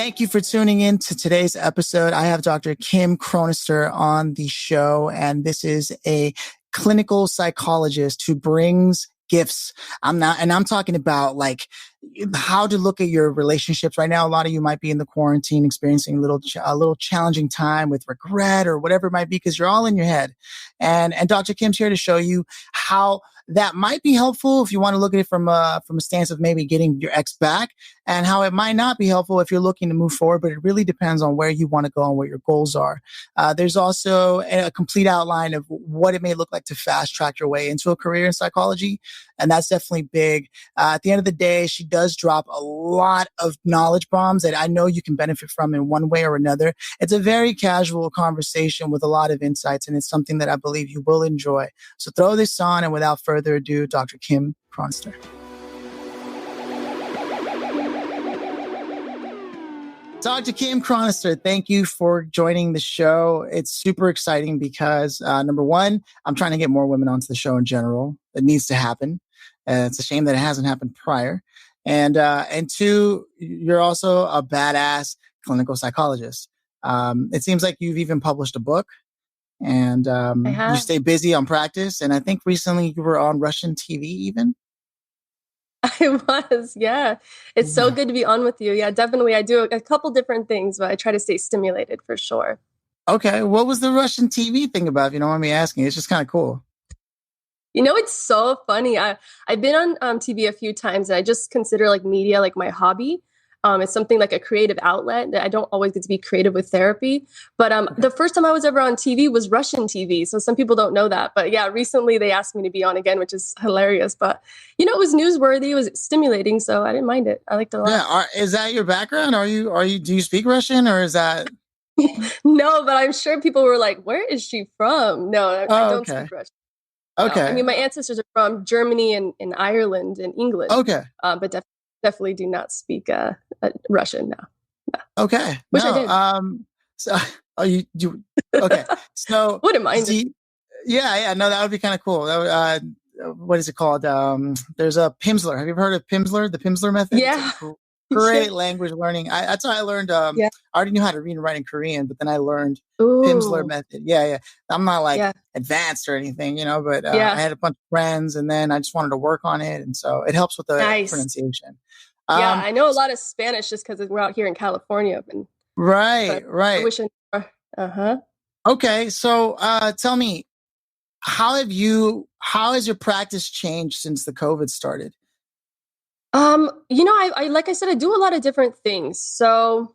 Thank you for tuning in to today's episode. I have Dr. Kim Chronister on the show, and this is a clinical psychologist who brings gifts. I'm talking about like how to look at your relationships right now. A lot of you might be in the quarantine experiencing a little challenging time with regret or whatever it might be, because you're all in your head. And Dr. Kim's here to show you how that might be helpful if you want to look at it from a stance of maybe getting your ex back, and how it might not be helpful if you're looking to move forward, but it really depends on where you want to go and what your goals are. There's also a complete outline of what it may look like to fast track your way into a career in psychology. And that's definitely big. At the end of the day, she does drop a lot of knowledge bombs that I know you can benefit from in one way or another. It's a very casual conversation with a lot of insights, and it's something that I believe you will enjoy. So throw this on, and without further ado, Dr. Kim Chronister. Dr. Kim Chronister, thank you for joining the show. It's super exciting because, number one, I'm trying to get more women onto the show in general. It needs to happen. It's a shame that it hasn't happened prior. And two, you're also a badass clinical psychologist. It seems like you've even published a book, and you stay busy on practice. And I think recently you were on Russian TV even. I was, yeah. It's so good to be on with you. Yeah, definitely. I do a couple different things, but I try to stay stimulated for sure. Okay. What was the Russian TV thing about, if you don't mind me asking? It's just kind of cool. You know, it's so funny. I've been on TV a few times, and I just consider like media like my hobby. It's something like a creative outlet that I don't always get to be creative with therapy. But the first time I was ever on TV was Russian TV. So some people don't know that. But yeah, recently they asked me to be on again, which is hilarious. But, you know, it was newsworthy. It was stimulating. So I didn't mind it. I liked it a lot. Yeah. Is that your background? Do you speak Russian, or is that? No, but I'm sure people were like, where is she from? No, I don't speak Russian. Okay. No. I mean, my ancestors are from Germany and Ireland and England. Okay. But definitely do not speak Russian now. No. Okay. Wish I did. So you okay. So wouldn't mind it. Yeah, no, that would be kind of cool. That would, what is it called? There's a Pimsleur. Have you ever heard of Pimsleur? The Pimsleur method? Yeah. Great language learning. That's how I learned. I already knew how to read and write in Korean, but then I learned Pimsleur method. Yeah. I'm not like advanced or anything, but I had a bunch of friends, and then I just wanted to work on it. And so it helps with the pronunciation. Yeah, I know a lot of Spanish just because we're out here in California. Right. I wish I knew. Okay. So tell me, how has your practice changed since the COVID started? I like I said, I do a lot of different things. So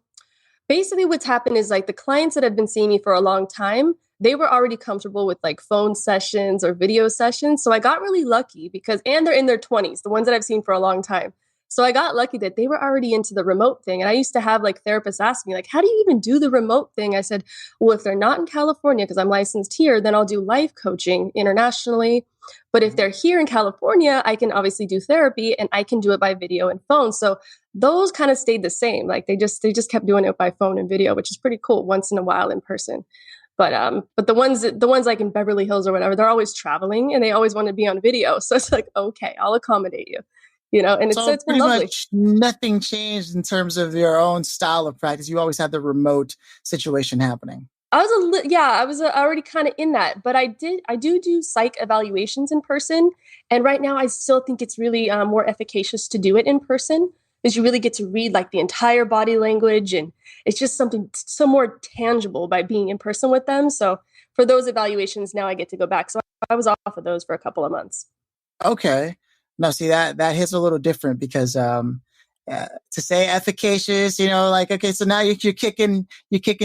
basically what's happened is like the clients that have been seeing me for a long time, they were already comfortable with like phone sessions or video sessions. So I got really lucky and they're in their 20s, the ones that I've seen for a long time. So I got lucky that they were already into the remote thing. And I used to have like therapists ask me like, how do you even do the remote thing? I said, well, if they're not in California, because I'm licensed here, then I'll do life coaching internationally. But if they're here in California, I can obviously do therapy, and I can do it by video and phone. So those kind of stayed the same. Like they just kept doing it by phone and video, which is pretty cool once in a while in person. But the ones like in Beverly Hills or whatever, they're always traveling and they always want to be on video. So it's like, okay, I'll accommodate you. And so it's been lovely. Much nothing changed in terms of your own style of practice. You always had the remote situation happening. I was already kind of in that, but I do psych evaluations in person. And right now I still think it's really more efficacious to do it in person, because you really get to read like the entire body language, and it's just something so more tangible by being in person with them. So for those evaluations, now I get to go back. So I was off of those for a couple of months. Okay. No, see that hits a little different because to say efficacious, like, okay, so now you're kicking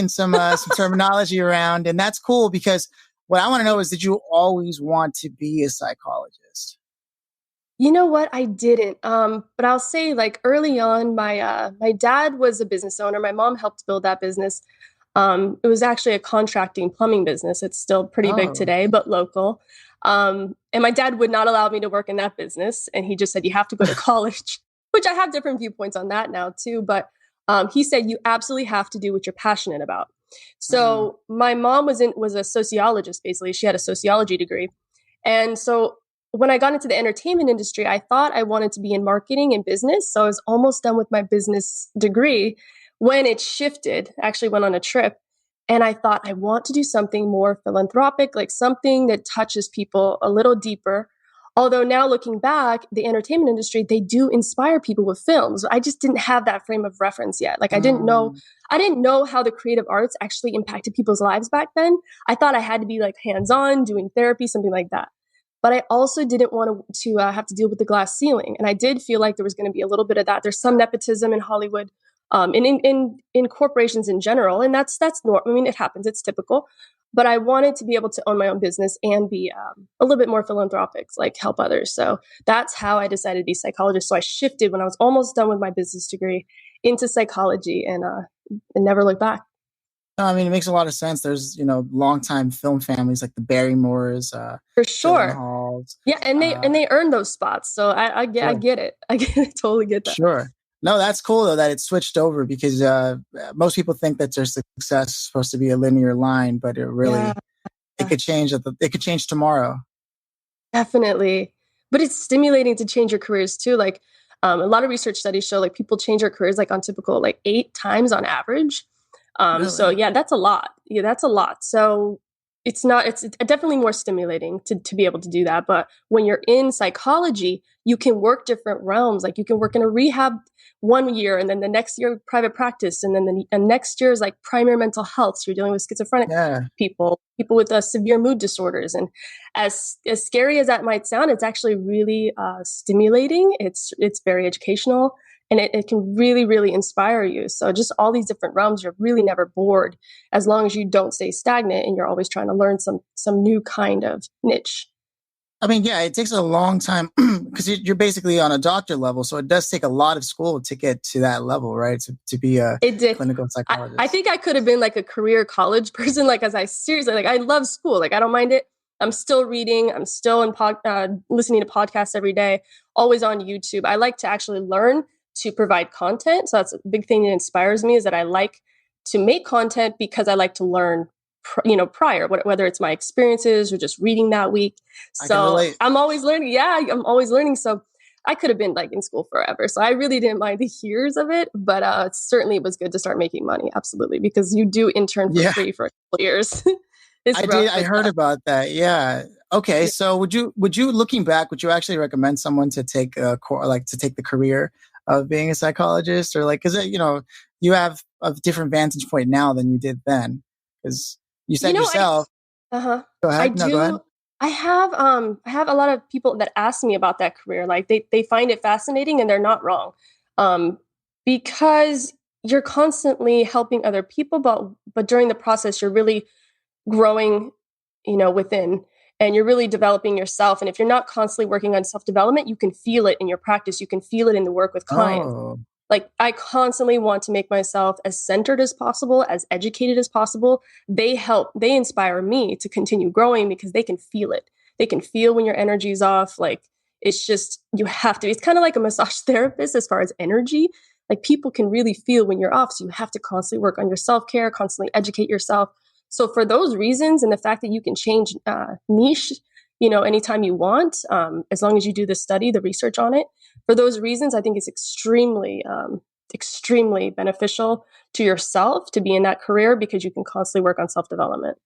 some terminology around, and that's cool, because what I want to know is, did you always want to be a psychologist? You know what? I didn't. But I'll say like early on, my dad was a business owner. My mom helped build that business. It was actually a contracting plumbing business. It's still pretty big today, but local. And my dad would not allow me to work in that business. And he just said, you have to go to college, which I have different viewpoints on that now too. But he said, you absolutely have to do what you're passionate about. So my mom was a sociologist, basically. She had a sociology degree. And so when I got into the entertainment industry, I thought I wanted to be in marketing and business. So I was almost done with my business degree. when it shifted, I actually went on a trip and I thought, I want to do something more philanthropic, like something that touches people a little deeper. Although now looking back, the entertainment industry, they do inspire people with films. I just didn't have that frame of reference yet. Like Mm, I didn't know how the creative arts actually impacted people's lives back then. I thought I had to be like hands-on, doing therapy, something like that. But I also didn't want to have to deal with the glass ceiling. And I did feel like there was going to be a little bit of that. There's some nepotism in Hollywood, and in corporations in general, and that's normal. I mean, it happens; it's typical. But I wanted to be able to own my own business and be a little bit more philanthropic, like help others. So that's how I decided to be a psychologist. So I shifted when I was almost done with my business degree into psychology, and never looked back. no, I mean, it makes a lot of sense. There's, longtime film families like the Barrymores, For Gyllenhaals. sure. Yeah, and they Uh, and they earn those spots. So I sure. get it. I get it, totally get that. Sure. No, that's cool though that it switched over because most people think that their success is supposed to be a linear line, but Yeah, it could change. It could change tomorrow. definitely. But it's stimulating to change your careers too. Like a lot of research studies show like people change their careers like on typical like 8 times on average. So Really? yeah, that's a lot. Yeah, that's a lot. So it's definitely more stimulating to be able to do that. But when you're in psychology, you can work different realms. Like you can work in a rehab 1 year, and then the next year private practice, and then and next year is like primary mental health. So you're dealing with schizophrenic Yeah. people with severe mood disorders. And as scary as that might sound, it's actually really stimulating. It's very educational, and it can really, really inspire you. So just all these different realms, you're really never bored as long as you don't stay stagnant and you're always trying to learn some new kind of niche. I mean, yeah, it takes a long time because you're basically on a doctor level. So it does take a lot of school to get to that level, right? To be a It did. clinical I psychologist. think I could have been like a career college person, like as I seriously like I love school, like I don't mind it. I'm still reading. I'm still listening to podcasts every day. Always on YouTube. I like to actually learn to provide content. So that's a big thing that inspires me is that I like to make content because I like to learn. Prior, whether it's my experiences or just reading that week. I can So relate. I'm always learning. Yeah, I'm always learning. So I could have been like in school forever. So I really didn't mind the years of it, but certainly it was good to start making money. Absolutely. Because you do intern for Yeah, free for a couple years. It's I did. rough, I but heard about that. Yeah. Okay. yeah. So would you looking back, would you actually recommend someone to take to take the career of being a psychologist or like, cause you have a different vantage point now than you did then. Cause you You said know, yourself, uh-huh. go I ahead. No, go do ahead. I have a lot of people that ask me about that career. Like they find it fascinating and they're not wrong. Um, because you're constantly helping other people, but during the process you're really growing, within, and you're really developing yourself. And if you're not constantly working on self development, you can feel it in your practice. You can feel it in the work with clients. Oh, Like I constantly want to make myself as centered as possible, as educated as possible. They inspire me to continue growing because they can feel it. They can feel when your energy is off. Like it's just, you have to, it's kind of like a massage therapist as far as energy. Like people can really feel when you're off. So you have to constantly work on your self care, constantly educate yourself. So for those reasons, and the fact that you can change niche, anytime you want, as long as you do the study, the research on it, for those reasons, I think it's extremely beneficial to yourself to be in that career because you can constantly work on self development.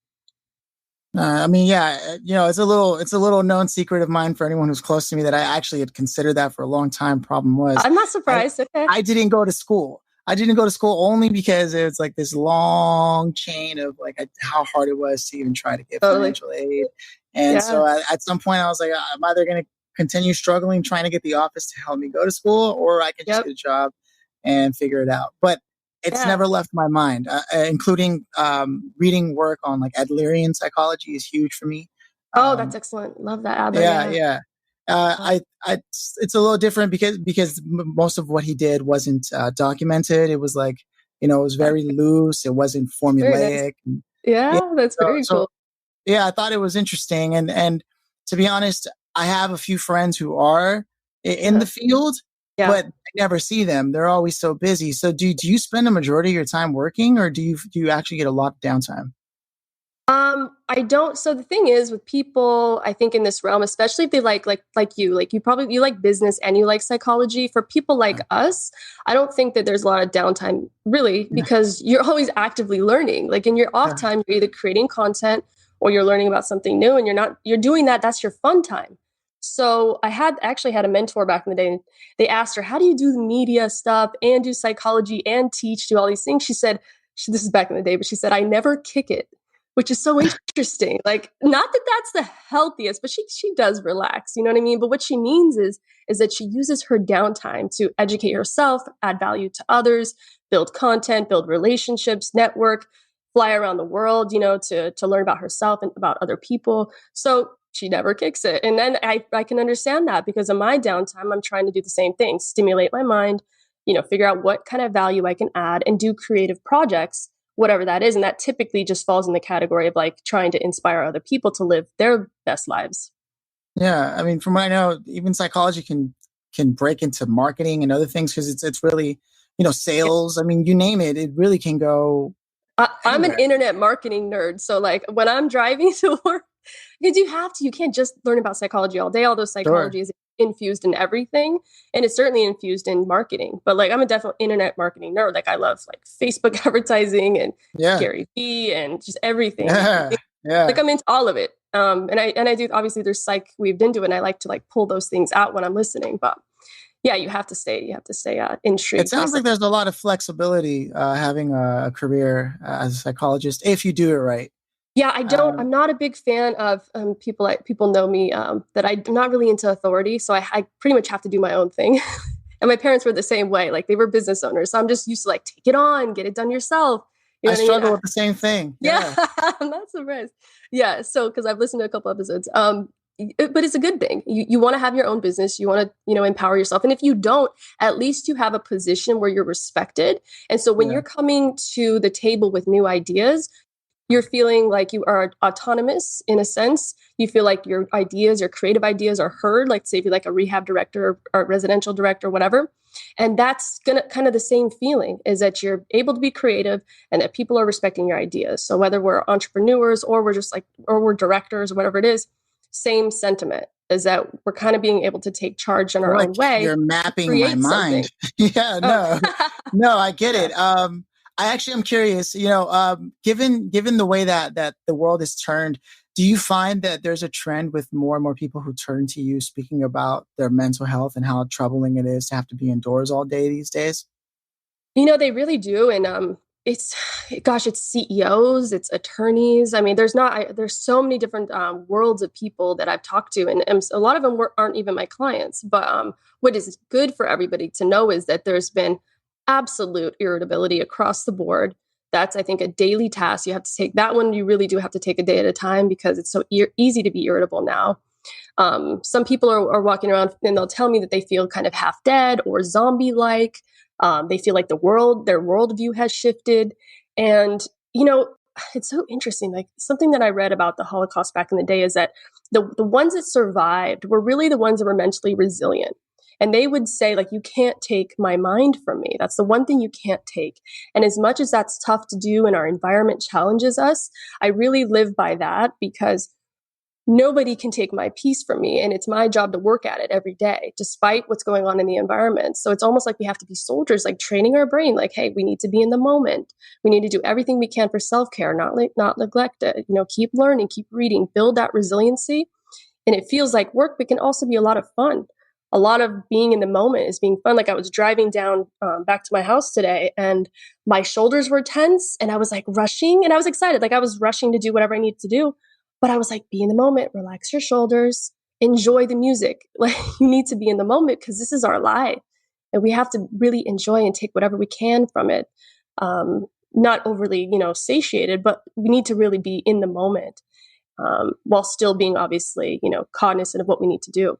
I mean, yeah, it's a little known secret of mine for anyone who's close to me that I actually had considered that for a long time. Problem was, I'm not I surprised. Okay. I didn't go to school. I didn't go to school only because it's like this long chain of like how hard it was to even try to get Totally. financial aid. And Yeah. so at some point, I was like, I'm either going to continue struggling trying to get the office to help me go to school, or I can just Yep. get a job and figure it out. But it's Yeah. never left my mind, including reading work on like Adlerian psychology is huge for me. Oh, that's Um, excellent. Love that, Adler. yeah, Yeah. yeah. Uh, It's a little different because most of what he did wasn't documented. It was like, it was very loose. It wasn't very nice. formulaic. Yeah. Yeah, that's So, very so cool. yeah, I thought it was interesting. And to be honest, I have a few friends who are in Uh-huh. the field, Yeah. but I never see them. They're always so busy. So do you spend a majority of your time working or do you actually get a lot of downtime? I don't. So the thing is with people, I think in this realm, especially if they like you probably you like business and you like psychology. For people like us, I don't think that there's a lot of downtime really Yeah. because you're always actively learning. Like in your off Yeah. time, you're either creating content or you're learning about something new and you're doing that. That's your fun time. So I had actually had a mentor back in the day and they asked her, how do you do the media stuff and do psychology and teach, do all these things? She said, this is back in the day, but she said, I never kick it, which is so interesting. Like, not that that's the healthiest, but she does relax. You know what I mean? But what she means is that she uses her downtime to educate herself, add value to others, build content, build relationships, network, fly around the world, to learn about herself and about other people. So she never kicks it. And then I can understand that because in my downtime, I'm trying to do the same thing, stimulate my mind, figure out what kind of value I can add and do creative projects, whatever that is. And that typically just falls in the category of like trying to inspire other people to live their best lives. Yeah, I mean, from what I know, even psychology can break into marketing and other things because it's really, Yeah. sales. I mean, you name it, it really can go I'm an anywhere. internet marketing nerd. So like when I'm driving to work, because you can't just learn about psychology all day, although Sure. psychology is infused in everything. And it's certainly infused in marketing. But like I'm a definite internet marketing nerd. Like I love like Facebook advertising and Yeah. Gary Vee and just everything. Yeah. Like Yeah. I'm into all of it. And I do obviously there's psych weaved into it and I like to like pull those things out when I'm listening. But yeah, you have to stay It intrigued sounds like basically. there's a lot of flexibility having a career as a psychologist if you do it right. Yeah, Uh, I'm not a big fan of people know me that I'm not really into authority. So I pretty much have to do my own thing. And my parents were the same way. Like they were business owners. So I'm just used to like, take it on, get it done yourself. You I know what I mean? struggle with the same thing. Yeah, Yeah. I'm not surprised. Yeah. So, cause I've listened to a couple episodes. But it's a good thing. You want to have your own business. You want to, empower yourself. And if you don't, at least you have a position where you're respected. And so when Yeah. you're coming to the table with new ideas, you're feeling like you are autonomous in a sense. You feel like your ideas, your creative ideas are heard, like say if you're like a rehab director or residential director, whatever. And that's gonna kind of the same feeling is that you're able to be creative and that people are respecting your ideas. So whether we're entrepreneurs or we're just like, or we're directors or whatever it is, same sentiment is that we're kind of being able to take charge in I feel our like own way you're to mapping my create something. mind. Yeah, Oh, no, no, I get yeah. it. I actually am curious, given the way that the world is turned, do you find that there's a trend with more and more people who turn to you speaking about their mental health and how troubling it is to have to be indoors all day these days? They really do. And it's, gosh, it's CEOs, it's attorneys. I mean, there's so many different worlds of people that I've talked to, and a lot of them aren't even my clients. But what is good for everybody to know is that there's been absolute irritability across the board. That's, I think, a daily task. You have to take that one. You really do have to take a day at a time because it's so easy to be irritable now. Some people are walking around and they'll tell me that they feel kind of half dead or zombie like. They feel like their worldview has shifted. And, it's so interesting. Like something that I read about the Holocaust back in the day is that the ones that survived were really the ones that were mentally resilient. And they would say, like, you can't take my mind from me. That's the one thing you can't take. And as much as that's tough to do and our environment challenges us, I really live by that because nobody can take my peace from me. And it's my job to work at it every day, despite what's going on in the environment. So it's almost like we have to be soldiers, like training our brain, like, hey, we need to be in the moment. We need to do everything we can for self-care, not neglect it, keep learning, keep reading, build that resiliency. And it feels like work, but can also be a lot of fun. A lot of being in the moment is being fun. Like I was driving down back to my house today and my shoulders were tense and I was like rushing and I was excited. Like I was rushing to do whatever I needed to do. But I was like, be in the moment, relax your shoulders, enjoy the music. Like you need to be in the moment because this is our life. And we have to really enjoy and take whatever we can from it. Not overly, satiated, but we need to really be in the moment while still being obviously, cognizant of what we need to do.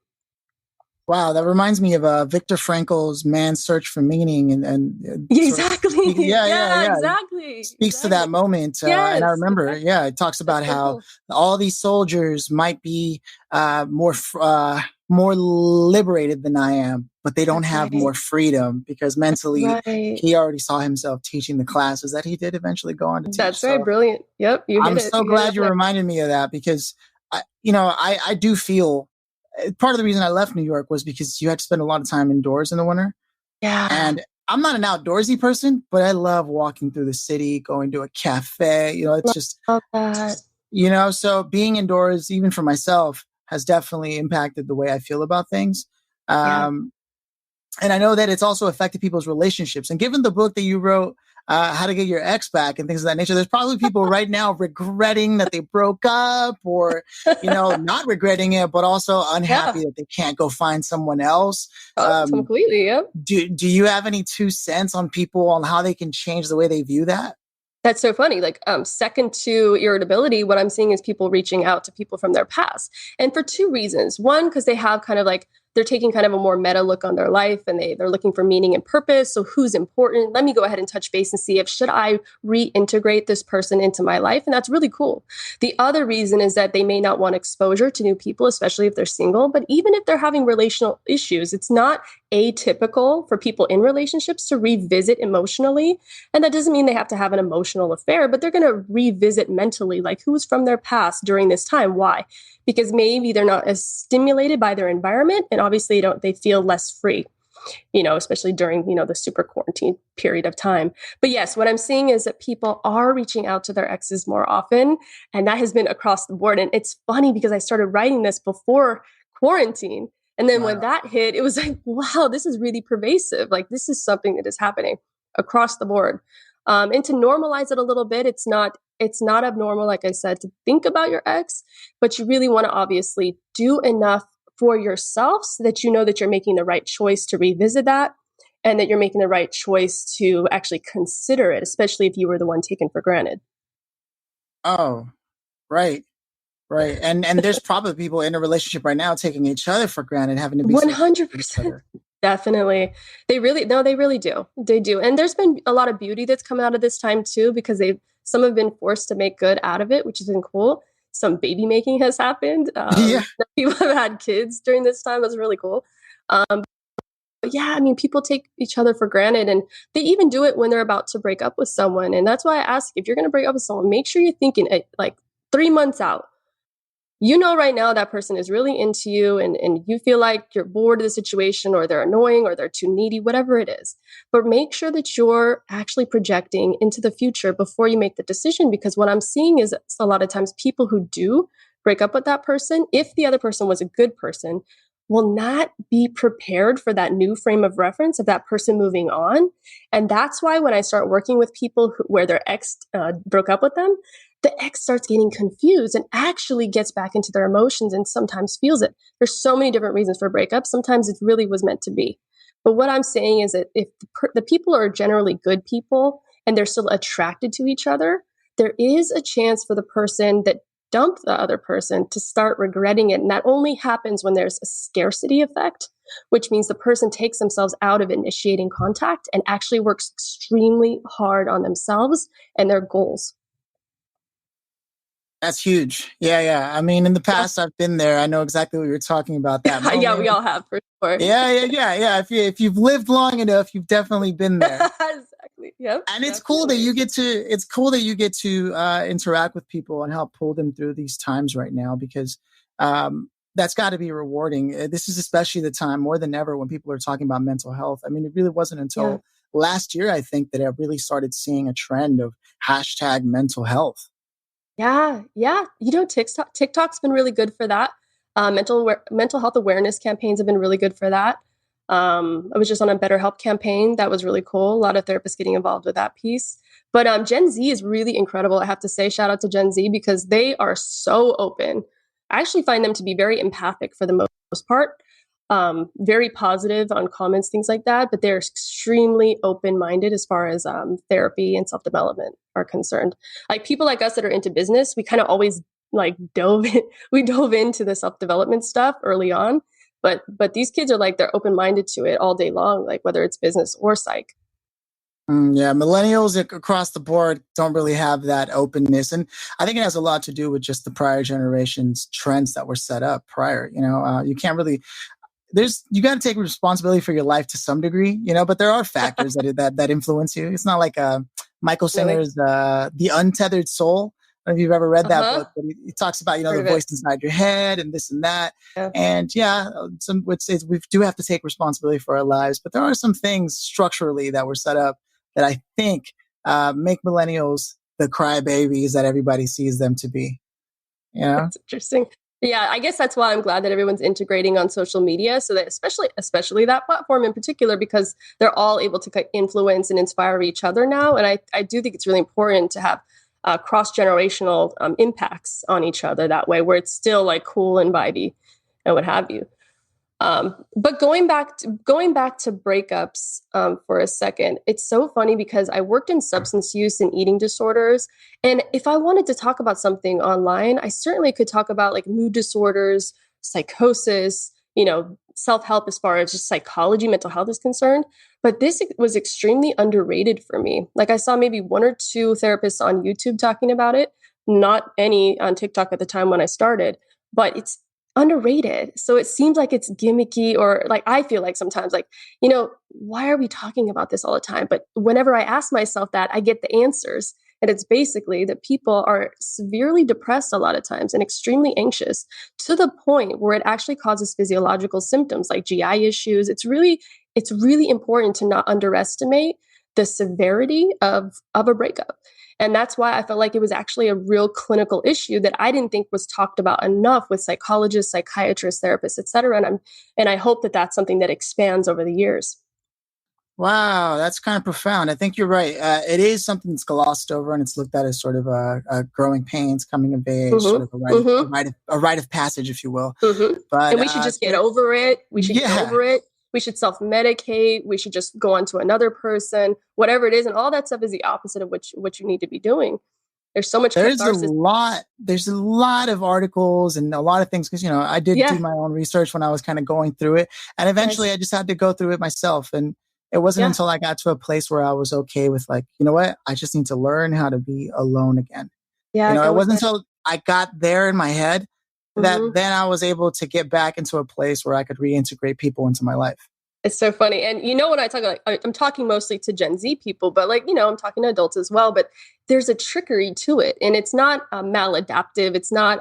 Wow, that reminds me of Viktor Frankl's Man's Search for Meaning, and Yeah, sort of exactly. Yeah, yeah, exactly. speaks to Exactly. that moment. And I Yes, remember, exactly. yeah, it talks That's about so how cool. all these soldiers might be more. more liberated than I am, but they don't That's have right. more freedom because mentally Right. he already saw himself teaching the classes that he did eventually go on to teach. That's right. So Brilliant. Yep. You hit I'm it. so You hit it glad on you there. reminded me of that because I do feel part of the reason I left New York was because you had to spend a lot of time indoors in the winter. Yeah. And I'm not an outdoorsy person, but I love walking through the city, going to a cafe. It's just, Love that. so being indoors, even for myself, has definitely impacted the way I feel about things. Yeah. Um, and I know that it's also affected people's relationships. And given the book that you wrote, How to Get Your Ex Back and things of that nature, there's probably people right now regretting that they broke up or, not regretting it, but also Yeah. unhappy that they can't go find someone else. Oh, Um, completely. Yep. do you have any 2 cents on people on how they can change the way they view that? That's so funny. Like, second to irritability, what I'm seeing is people reaching out to people from their past. And for two reasons. One, because they have kind of like, they're taking kind of a more meta look on their life and they're looking for meaning and purpose. So who's important? Let me go ahead and touch base and see if should I reintegrate this person into my life? And that's really cool. The other reason is that they may not want exposure to new people, especially if they're single. But even if they're having relational issues, it's not atypical for people in relationships to revisit emotionally. And that doesn't mean they have to have an emotional affair, but they're going to revisit mentally, like who's from their past during this time. Why? Because maybe they're not as stimulated by their environment, and obviously they feel less free, especially during, the super quarantine period of time. But yes, what I'm seeing is that people are reaching out to their exes more often, and that has been across the board. And it's funny because I started writing this before quarantine. And then when Wow. that hit, it was like, wow, this is really pervasive. Like, this is something that is happening across the board. And to normalize it a little bit, it's not abnormal, like I said, to think about your ex, but you really want to obviously do enough for yourself so that you know that you're making the right choice to revisit that and that you're making the right choice to actually consider it, especially if you were the one taken for granted. Oh, right. Right. And there's probably people in a relationship right now taking each other for granted, having to be so close to each 100%. other. Definitely. They really, no, they really do. They do. And there's been a lot of beauty that's come out of this time too, because some have been forced to make good out of it, which has been cool. Some baby making has happened. Yeah. People have had kids during this time. That's really cool. But yeah, I mean, people take each other for granted and they even do it when they're about to break up with someone. And that's why I ask, if you're going to break up with someone, make sure you're thinking like 3 months out. Right now that person is really into you and you feel like you're bored of the situation or they're annoying or they're too needy, whatever it is. But make sure that you're actually projecting into the future before you make the decision. Because what I'm seeing is a lot of times people who do break up with that person, if the other person was a good person, will not be prepared for that new frame of reference of that person moving on. And that's why when I start working with people where their ex broke up with them, the ex starts getting confused and actually gets back into their emotions and sometimes feels it. There's so many different reasons for breakups. Sometimes it really was meant to be. But what I'm saying is that if the people are generally good people and they're still attracted to each other, there is a chance for the person that dumped the other person to start regretting it. And that only happens when there's a scarcity effect, which means the person takes themselves out of initiating contact and actually works extremely hard on themselves and their goals. That's huge. Yeah, yeah. I mean, in the past, I've been there. I know exactly what you're talking about. That Yeah, we moment. all have for sure. Yeah, yeah, yeah, yeah. If you've lived long enough, you've definitely been there. Exactly. Yep. And it's cool that Definitely. you get to interact with people and help pull them through these times right now because that's got to be rewarding. This is especially the time more than ever when people are talking about mental health. I mean, it really wasn't Yeah. until last year I think that I really started seeing a trend of hashtag mental health. Yeah. Yeah. TikTok's been really good for that. Mental health awareness campaigns have been really good for that. I was just on a BetterHelp campaign that was really cool. A lot of therapists getting involved with that piece. But Gen Z is really incredible. I have to say, shout out to Gen Z because they are so open. I actually find them to be very empathic for the most part, very positive on comments, things like that. But they're extremely open minded as far as therapy and self development are concerned. Like people like us that are into business, we kind of always like we dove into the self development stuff early on, but these kids are like they're open minded to it all day long, like whether it's business or psych. Yeah, millennials across the board don't really have that openness, and I think it has a lot to do with just the prior generations' trends that were set up prior. You can't really you got to take responsibility for your life to some degree, but there are factors that influence you. It's not like Michael Really? Singer's The Untethered Soul. I don't know if you've ever read that Uh-huh. book, but he talks about, Heard the of it. voice inside your head and this and that. Yeah. And yeah, we do have to take responsibility for our lives, but there are some things structurally that were set up that I think make millennials the crybabies that everybody sees them to be. That's interesting. Yeah, I guess that's why I'm glad that everyone's integrating on social media, so that especially that platform in particular, because they're all able to influence and inspire each other now. And I do think it's really important to have cross generational impacts on each other that way, where it's still like cool and vibey and what have you. But going back to breakups for a second, it's so funny because I worked in substance use and eating disorders, and if I wanted to talk about something online, I certainly could talk about like mood disorders, psychosis, self-help as far as just psychology, mental health is concerned. But this was extremely underrated for me. Like I saw maybe one or two therapists on YouTube talking about it, not any on TikTok at the time when I started, but it's underrated. So it seems like it's gimmicky, or like I feel like sometimes like, why are we talking about this all the time? But whenever I ask myself that, I get the answers. And it's basically that people are severely depressed a lot of times and extremely anxious to the point where it actually causes physiological symptoms like GI issues. It's really important to not underestimate the severity of a breakup. And that's why I felt like it was actually a real clinical issue that I didn't think was talked about enough with psychologists, psychiatrists, therapists, et cetera. And I hope that that's something that expands over the years. Wow, that's kind of profound. I think you're right. It is something that's glossed over, and it's looked at as sort of a growing pains, coming of age, sort of Mm-hmm. Mm-hmm. a rite of passage, if you will. Mm-hmm. But And we should just get over it. We should get yeah, over it. We should self-medicate. We should just go on to another person, whatever it is. And all that stuff is the opposite of what you need to be doing. There's so much catharsis. there's a lot of articles and a lot of things because I did do Yeah. my own research when I was kind of going through it, and eventually Nice. I just had to go through it myself. And it wasn't Yeah. until I got to a place where I was okay with, like, you know what, I just need to learn how to be alone again. Yeah. It Go wasn't within. until I got there in my head that Mm-hmm. then I was able to get back into a place where I could reintegrate people into my life. It's so funny. And when I talk, like, I'm talking mostly to Gen Z people, but like, I'm talking to adults as well. But there's a trickery to it. And it's not maladaptive. It's not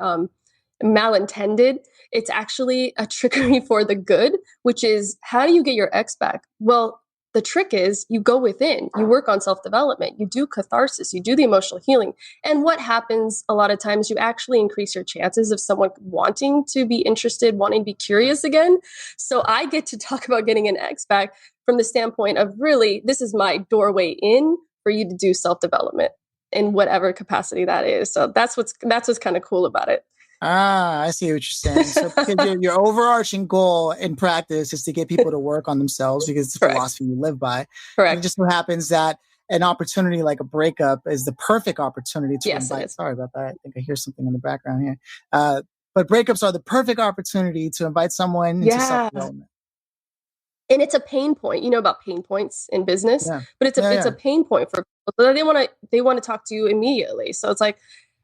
malintended. It's actually a trickery for the good, which is, how do you get your ex back? Well, the trick is you go within, you work on self development, you do catharsis, you do the emotional healing. And what happens a lot of times, you actually increase your chances of someone wanting to be interested, wanting to be curious again. So I get to talk about getting an ex back from the standpoint of, really, this is my doorway in for you to do self development in whatever capacity that is. So that's what's kind of cool about it. Ah, I see what you're saying. So because your overarching goal in practice is to get people to work on themselves because it's a Correct. philosophy you live by. And it Correct. just so happens that an opportunity like a breakup is the perfect opportunity to Yes, it invite. is. Sorry about that. I think I hear something in the background here. But breakups are the perfect opportunity to invite someone into Yeah. self-development. And it's a pain point. You know about pain points in business, Yeah. but it's a Yeah. it's Yeah. a pain point for people. So they want to talk to you immediately. So it's like,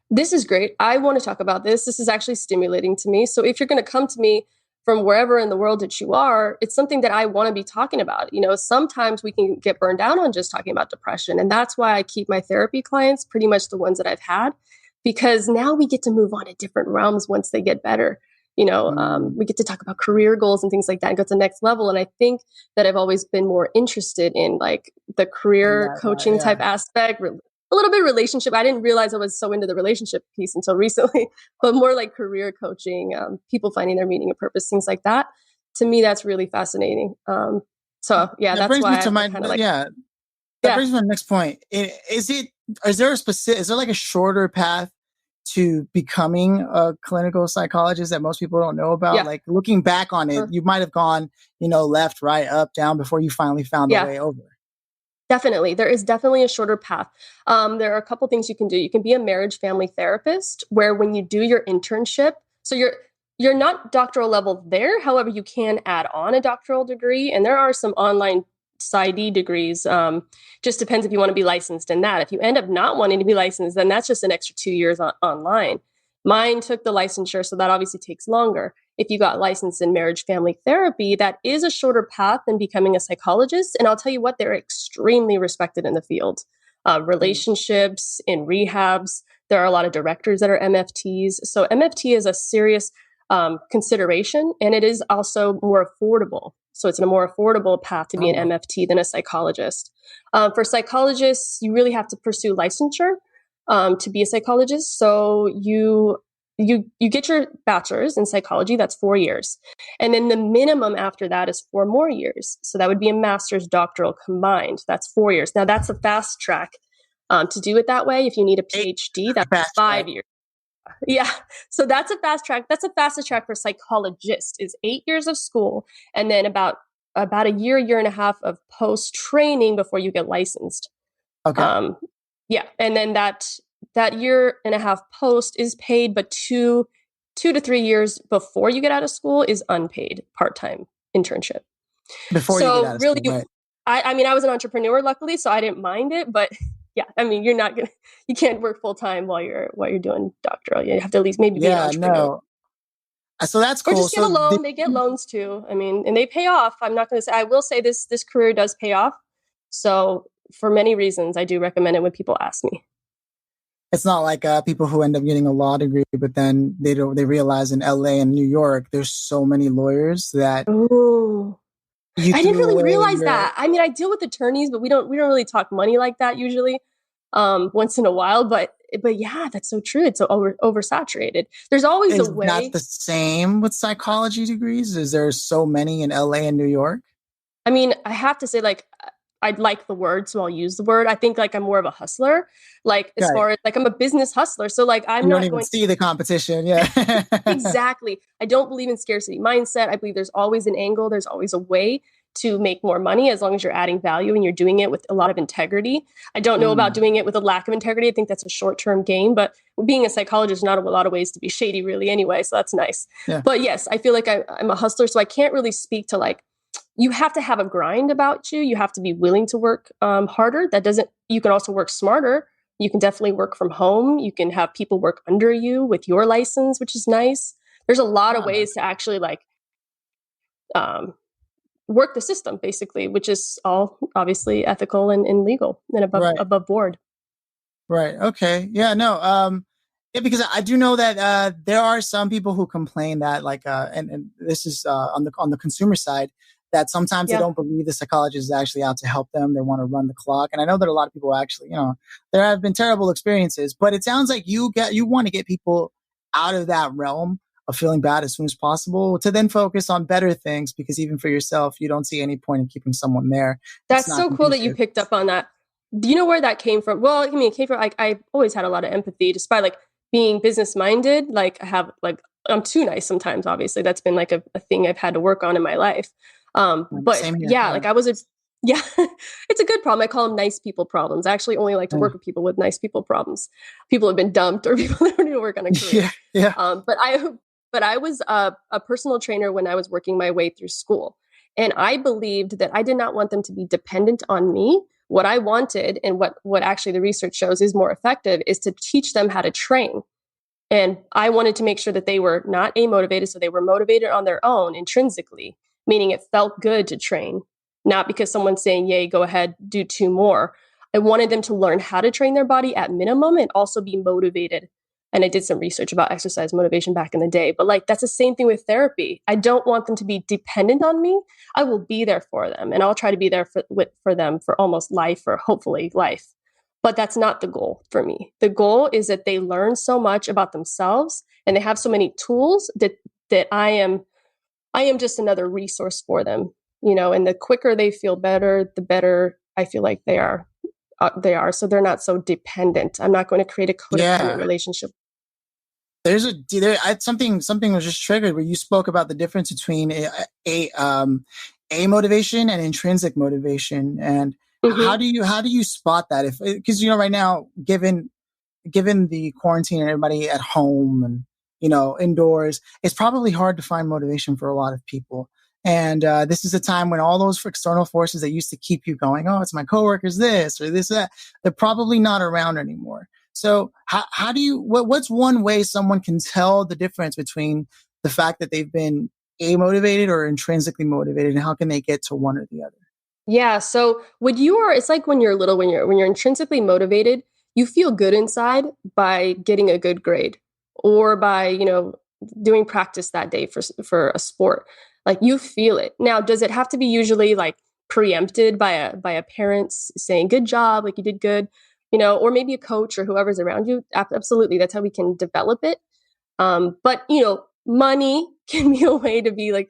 this is great. I want to talk about this. This is actually stimulating to me. So if you're going to come to me from wherever in the world that you are, it's something that I want to be talking about. Sometimes we can get burned down on just talking about depression. And that's why I keep my therapy clients pretty much the ones that I've had, because now we get to move on to different realms once they get better. Mm, We get to talk about career goals and things like that and go to the next level. And I think that I've always been more interested in like the and career that, coaching yeah. type aspect, a little bit of relationship. I didn't realize I was so into the relationship piece until recently, but more like career coaching, people finding their meaning and purpose, things like that. To me, that's really fascinating. So yeah, That that's brings me why to I my, kind of like, yeah, that yeah, brings me to my next point. Is there like a shorter path to becoming a clinical psychologist that most people don't know about? yeah, Like, looking back on it, sure. you might have gone, left, right, up, down before you finally found the Yeah. way over. Definitely. There is definitely a shorter path. There are a couple things you can do. You can be a marriage family therapist, where when you do your internship, so you're not doctoral level there. However, you can add on a doctoral degree, and there are some online PsyD degrees. Just depends if you want to be licensed in that. If you end up not wanting to be licensed, then that's just an extra 2 years online. Mine took the licensure, so that obviously takes longer. If you got licensed in marriage family therapy, that is a shorter path than becoming a psychologist. And I'll tell you what, they're extremely respected in the field. Relationships, in rehabs, there are a lot of directors that are MFTs. So MFT is a serious consideration, and it is also more affordable. So it's a more affordable path to be an MFT than a psychologist. For psychologists, you really have to pursue licensure to be a psychologist. So you get your bachelor's in psychology. That's 4 years, and then the minimum after that is 4 more years. So that would be a master's, doctoral combined. That's 4 years. Now that's a fast track to do it that way. If you need a PhD, that's 5 years. Yeah. So that's a fast track. That's a fastest track for psychologist is 8 years of school, and then about a year and a half of post training before you get licensed. Okay. Yeah. And then that year and a half post is paid, but 2 to 3 years before you get out of school is unpaid part-time internship. Before you get out of really, school, right? I mean, I was an entrepreneur, luckily, so I didn't mind it, but yeah, I mean, you can't work full time while you're doing doctoral. You have to at least maybe be an entrepreneur. No. So that's cool. Or just get a loan. They get loans too. I mean, and they pay off. I'm not going to say, I will say this career does pay off. So for many reasons, I do recommend it when people ask me. It's not like people who end up getting a law degree, but then they realize in LA and New York, there's so many lawyers that. Ooh. I didn't really realize that. I mean, I deal with attorneys, but we don't really talk money like that usually. Once in a while, but yeah, that's so true. It's so oversaturated. There's always a way. Not the same with psychology degrees. Is there so many in LA and New York? I mean, I have to say, like, I like the word, so I'll use the word. I think like I'm more of a hustler, like as far as like I'm a business hustler. So like I'm not going to see the competition. Yeah, exactly. I don't believe in scarcity mindset. I believe there's always an angle. There's always a way to make more money as long as you're adding value and you're doing it with a lot of integrity. I don't know about doing it with a lack of integrity. I think that's a short-term gain, but being a psychologist, not a lot of ways to be shady really anyway. So that's nice. Yeah. But yes, I feel like I'm a hustler. So I can't really speak to like, you have to have a grind about you. You have to be willing to work harder. You can also work smarter. You can definitely work from home. You can have people work under you with your license, which is nice. There's a lot of ways to actually like work the system basically, which is all obviously ethical and legal and above board. Right. Okay. Yeah, no. Yeah, because I do know that there are some people who complain that like, and this is on the consumer side, that sometimes they don't believe the psychologist is actually out to help them. They want to run the clock. And I know that a lot of people actually, there have been terrible experiences, but it sounds like you want to get people out of that realm of feeling bad as soon as possible to then focus on better things, because even for yourself, you don't see any point in keeping someone there. That's so cool that you picked up on that. Do you know where that came from? Well, I mean, it came from, like, I always had a lot of empathy despite like being business minded. Like I'm too nice sometimes, obviously. That's been like a thing I've had to work on in my life. But yeah, like it's a good problem. I call them nice people problems. I actually only like to work with people with nice people problems. People have been dumped or people that don't need to work on a career. But I was a personal trainer when I was working my way through school. And I believed that I did not want them to be dependent on me. What I wanted, and what actually the research shows is more effective, is to teach them how to train. And I wanted to make sure that they were not amotivated, so they were motivated on their own intrinsically, meaning it felt good to train, not because someone's saying, yay, go ahead, do 2 more. I wanted them to learn how to train their body at minimum and also be motivated. And I did some research about exercise motivation back in the day, but like, that's the same thing with therapy. I don't want them to be dependent on me. I will be there for them, and I'll try to be there for them for almost life, or hopefully life. But that's not the goal for me. The goal is that they learn so much about themselves and they have so many tools that I am just another resource for them, and the quicker they feel better, the better I feel like they are. So they're not so dependent. I'm not going to create a codependent relationship. There's something was just triggered where you spoke about the difference between a motivation and intrinsic motivation. And how do you spot that? Because right now, given the quarantine and everybody at home and indoors, it's probably hard to find motivation for a lot of people. And this is a time when all those external forces that used to keep you going, oh, it's my coworkers, this or this, that, they're probably not around anymore. So how do you, what's one way someone can tell the difference between the fact that they've been amotivated or intrinsically motivated, and how can they get to one or the other? Yeah. So when you are, it's like when you're little, when you're intrinsically motivated, you feel good inside by getting a good grade or by, doing practice that day for a sport. Like you feel it. Now, does it have to be usually like preempted by a parent saying good job, like you did good, or maybe a coach or whoever's around you? Absolutely. That's how we can develop it. But money can be a way to be like,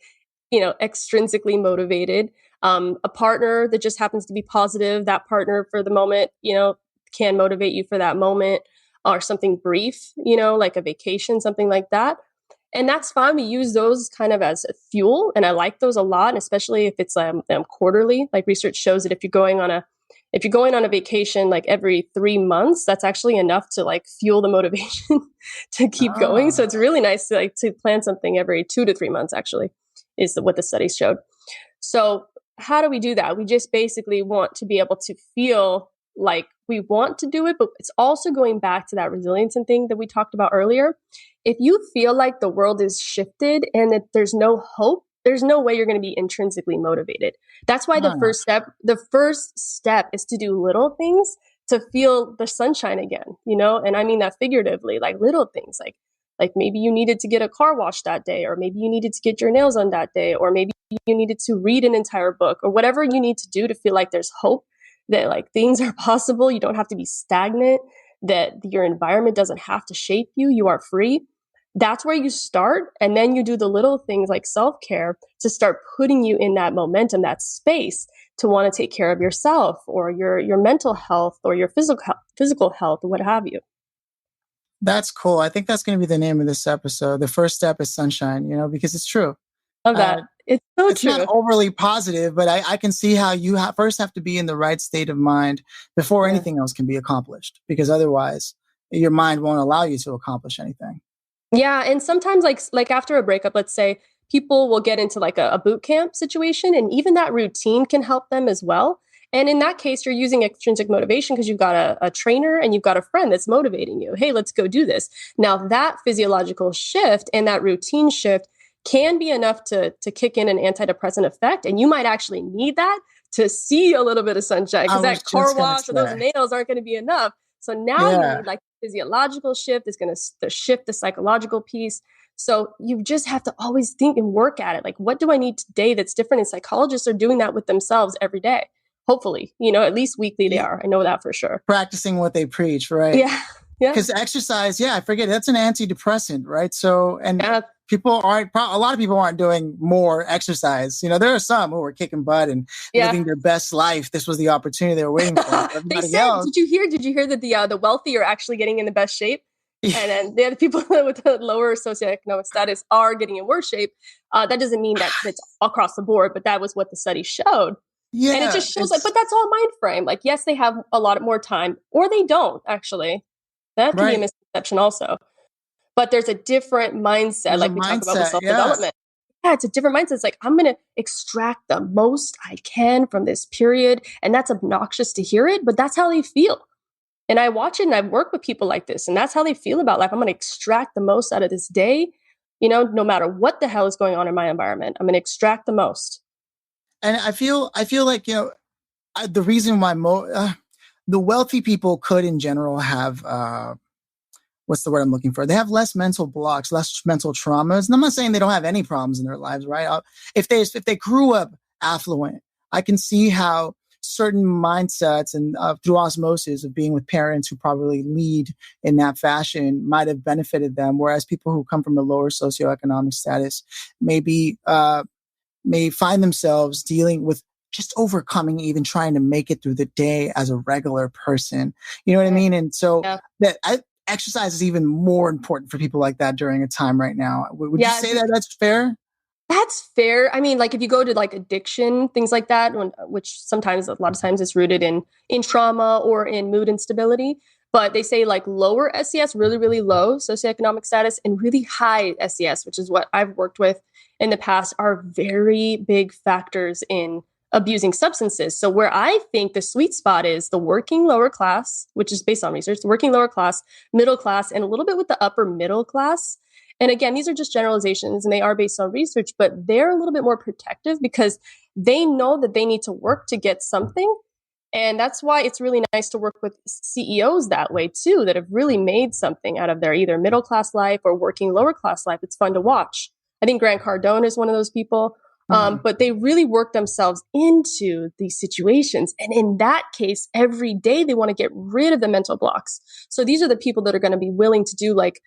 extrinsically motivated. A partner that just happens to be positive, that partner for the moment, can motivate you for that moment, or something brief, like a vacation, something like that. And that's fine. We use those kind of as a fuel. And I like those a lot, and especially if it's quarterly. Like research shows that if you're going on a vacation like every 3 months, that's actually enough to like fuel the motivation to keep going. So it's Ah, really nice to plan something every 2 to 3 months, actually, is what the studies showed. So how do we do that? We just basically want to be able to feel like we want to do it, but it's also going back to that resilience and thing that we talked about earlier. If you feel like the world is shifted and that there's no hope, there's no way you're going to be intrinsically motivated. That's why the ah, first step is to do little things to feel the sunshine again, and I mean that figuratively, like little things like maybe you needed to get a car wash that day, or maybe you needed to get your nails on that day, or maybe you needed to read an entire book, or whatever you need to do to feel like there's hope, that like things are possible. You don't have to be stagnant, that your environment doesn't have to shape you. You are free. That's where you start. And then you do the little things like self-care to start putting you in that momentum, that space to want to take care of yourself or your mental health or your physical health, or what have you. that's cool. I think that's going to be the name of this episode. The first step is sunshine, because it's true. Love Uh, that. It's so it's not true. overly positive, but I can see how you first have to be in the right state of mind before Yeah. anything else can be accomplished, because otherwise your mind won't allow you to accomplish anything. Yeah, and sometimes like after a breakup, let's say people will get into like a boot camp situation, and even that routine can help them as well. And in that case, you're using extrinsic motivation because you've got a trainer and you've got a friend that's motivating you. Hey, let's go do this. Now that physiological shift and that routine shift can be enough to kick in an antidepressant effect, and you might actually need that to see a little bit of sunshine, I because was that car just going to wash or those say, nails aren't going to be enough. So now you yeah. need like physiological shift is going to shift the psychological piece. So you just have to always think and work at it. Like, what do I need today that's different? And psychologists are doing that with themselves every day. Hopefully, at least weekly they Yeah, are. I know that for sure. practicing what they preach, right? Yeah. Yeah. Because exercise, yeah, I forget, that's an antidepressant, right? So, and Yeah. a lot of people aren't doing more exercise. There are some who are kicking butt and Yeah. living their best life. This was the opportunity they were waiting for. For They everybody said, else, did you hear that the wealthy are actually getting in the best shape? And then the other people with the lower socioeconomic status are getting in worse shape. That doesn't mean that it's across the board, but that was what the study showed. And it yeah, just shows like, it's but that's all mind frame. Like, yes, they have a lot more time, or they don't actually. That can be a right. misconception also. But there's a different mindset, There's a like we talk about with mindset. self Yeah. development. Yeah, it's a different mindset. It's like, I'm going to extract the most I can from this period. And that's obnoxious to hear it, but that's how they feel. And I watch it and I work with people like this, and that's how they feel about life. I'm going to extract the most out of this day, no matter what the hell is going on in my environment. I'm going to extract the most. And I feel like, the reason why the wealthy people could in general have, what's the word I'm looking for? They have less mental blocks, less mental traumas. And I'm not saying they don't have any problems in their lives, right? If they grew up affluent, I can see how certain mindsets and through osmosis of being with parents who probably lead in that fashion might have benefited them. Whereas people who come from a lower socioeconomic status maybe may find themselves dealing with just overcoming, even trying to make it through the day as a regular person. You know what I Right. mean? And so Yeah. exercise is even more important for people like that during a time right now. Would you Yeah. say that that's fair? That's fair. I mean, like if you go to like addiction, things like that, which sometimes a lot of times is rooted in trauma or in mood instability. But they say like lower SES, really, really low socioeconomic status, and really high SES, which is what I've worked with in the past, are very big factors in abusing substances. So where I think the sweet spot is the working lower class, which is based on research, the working lower class, middle class, and a little bit with the upper middle class. And again, these are just generalizations and they are based on research, but they're a little bit more protective because they know that they need to work to get something. And that's why it's really nice to work with CEOs that way too, that have really made something out of their either middle class life or working lower class life. It's fun to watch. I think Grant Cardone is one of those people. But they really work themselves into these situations. And in that case, every day they want to get rid of the mental blocks. So these are the people that are going to be willing to do like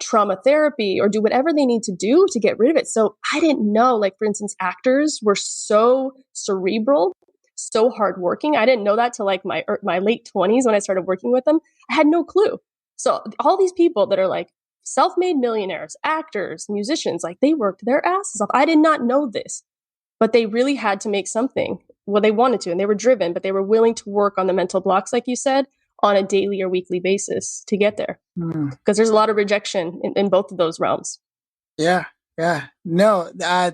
trauma therapy or do whatever they need to do to get rid of it. So I didn't know, like, for instance, actors were so cerebral, so hardworking. I didn't know that till like my late 20s when I started working with them. I had no clue. So all these people that are like self-made millionaires, actors, musicians, like they worked their asses off. I did not know this, but they really had to make something. Well, they wanted to, and they were driven, but they were willing to work on the mental blocks, like you said, on a daily or weekly basis to get there. Because there's a lot of rejection in both of those realms. Yeah. Yeah. No,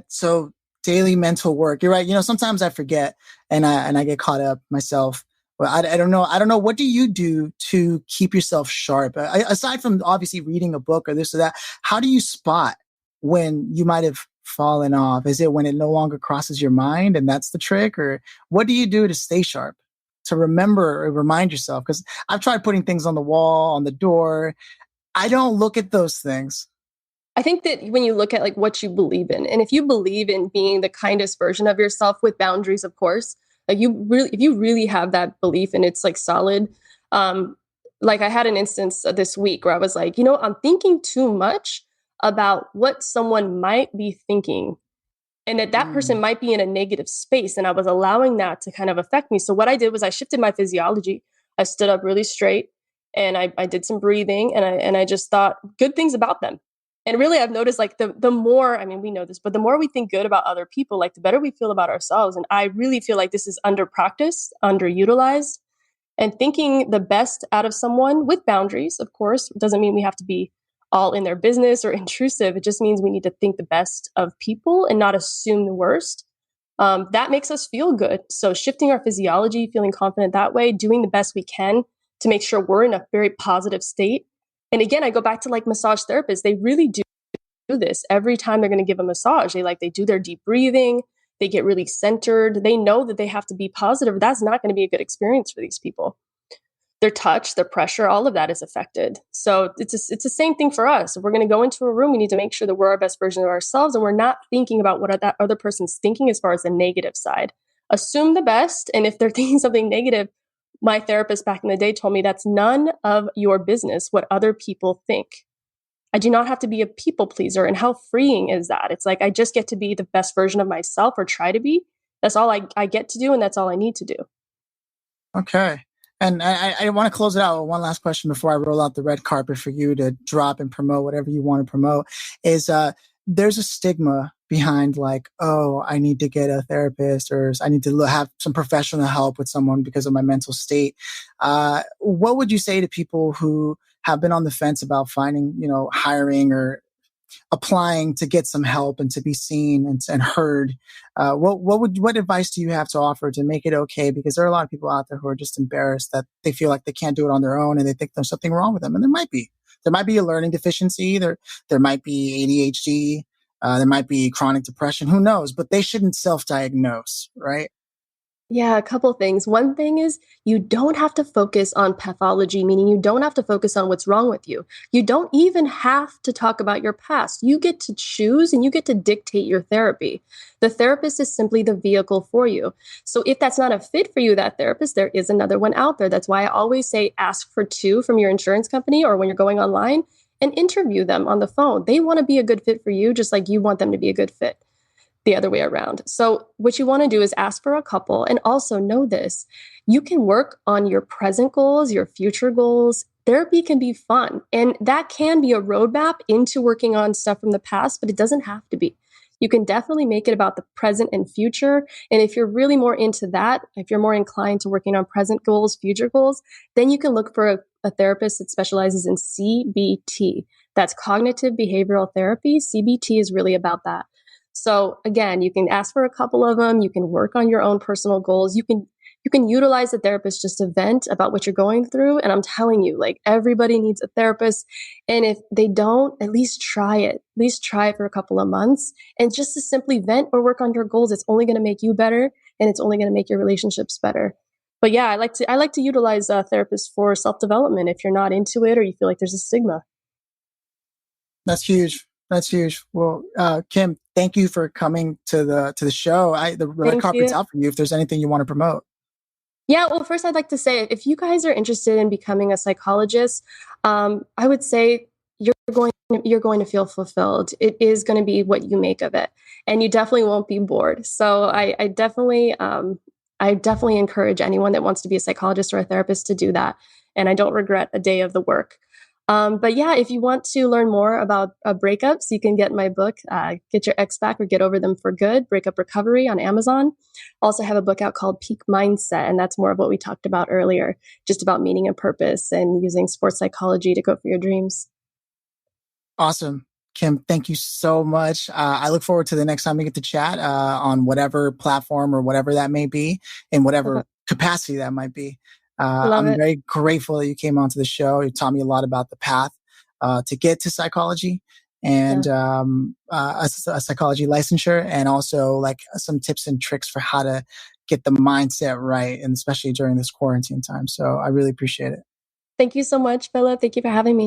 so daily mental work. You're right. You know, sometimes I forget and I get caught up myself. Well, I don't know. I don't know. What do you do to keep yourself sharp? Aside from obviously reading a book or this or that, how do you spot when you might have fallen off? Is it when it no longer crosses your mind and that's the trick? Or what do you do to stay sharp, to remember or remind yourself? Because I've tried putting things on the wall, on the door. I don't look at those things. I think that when you look at like what you believe in, and if you believe in being the kindest version of yourself with boundaries, of course, like if you really have that belief and it's like solid, like I had an instance this week where I was like, I'm thinking too much about what someone might be thinking and that person might be in a negative space. And I was allowing that to kind of affect me. So what I did was I shifted my physiology. I stood up really straight and I did some breathing and I just thought good things about them. And really, I've noticed like the more, I mean, we know this, but the more we think good about other people, like the better we feel about ourselves. And I really feel like this is under practiced, underutilized, and thinking the best out of someone with boundaries, of course, doesn't mean we have to be all in their business or intrusive. It just means we need to think the best of people and not assume the worst. That makes us feel good. So shifting our physiology, feeling confident that way, doing the best we can to make sure we're in a very positive state. And again, I go back to like massage therapists. They really do this every time they're going to give a massage. They do their deep breathing. They get really centered. They know that they have to be positive. That's not going to be a good experience for these people. Their touch, their pressure, all of that is affected. So it's the same thing for us. If we're going to go into a room, we need to make sure that we're our best version of ourselves and we're not thinking about what that other person's thinking as far as the negative side. Assume the best. And if they're thinking something negative, my therapist back in the day told me that's none of your business what other people think. I do not have to be a people pleaser. And how freeing is that? It's like I just get to be the best version of myself or try to be. That's all I get to do. And that's all I need to do. Okay. And I want to close it out with one last question before I roll out the red carpet for you to drop and promote whatever you want to promote. Is there's a stigma behind like, oh, I need to get a therapist or I need to have some professional help with someone because of my mental state. What would you say to people who have been on the fence about finding, hiring or applying to get some help and to be seen and heard? What advice do you have to offer to make it okay? Because there are a lot of people out there who are just embarrassed that they feel like they can't do it on their own and they think there's something wrong with them. And there might be. There might be a learning deficiency. There might be ADHD. There might be chronic depression. Who knows? But they shouldn't self-diagnose, right? Yeah, a couple things. One thing is you don't have to focus on pathology, meaning you don't have to focus on what's wrong with you. You don't even have to talk about your past. You get to choose and you get to dictate your therapy. The therapist is simply the vehicle for you. So if that's not a fit for you, that therapist, there is another one out there. That's why I always say ask for two from your insurance company or when you're going online and interview them on the phone. They want to be a good fit for you, just like you want them to be a good fit. The other way around. So what you want to do is ask for a couple and also know this. You can work on your present goals, your future goals. Therapy can be fun. And that can be a roadmap into working on stuff from the past, but it doesn't have to be. You can definitely make it about the present and future. And if you're really more into that, if you're more inclined to working on present goals, future goals, then you can look for a therapist that specializes in CBT. That's cognitive behavioral therapy. CBT is really about that. So again, you can ask for a couple of them. You can work on your own personal goals. You can utilize a therapist just to vent about what you're going through. And I'm telling you, like, everybody needs a therapist. And if they don't, at least try it. At least try it for a couple of months. And just to simply vent or work on your goals, it's only going to make you better, and it's only going to make your relationships better. But yeah, I like to utilize therapists for self-development if you're not into it or you feel like there's a stigma. That's huge. That's huge. Well, Kim, thank you for coming to the show. The red Thank carpet's you. out for you if there's anything you want to promote. Yeah, well, first I'd like to say if you guys are interested in becoming a psychologist, I would say you're going to feel fulfilled. It is going to be what you make of it, and you definitely won't be bored. So I definitely encourage anyone that wants to be a psychologist or a therapist to do that, and I don't regret a day of the work. But yeah, if you want to learn more about breakups, you can get my book, Get Your Ex Back or Get Over Them for Good, Breakup Recovery on Amazon. Also have a book out called Peak Mindset, and that's more of what we talked about earlier, just about meaning and purpose and using sports psychology to go for your dreams. Awesome. Kim, thank you so much. I look forward to the next time we get to chat on whatever platform or whatever that may be, in Okay. whatever capacity that might be. Love I'm it. very grateful that you came onto the show. You taught me a lot about the path to get to psychology Yeah. and a psychology licensure, and also like some tips and tricks for how to get the mindset right, and especially during this quarantine time. So I really appreciate it. Thank you so much, Philip. Thank you for having me.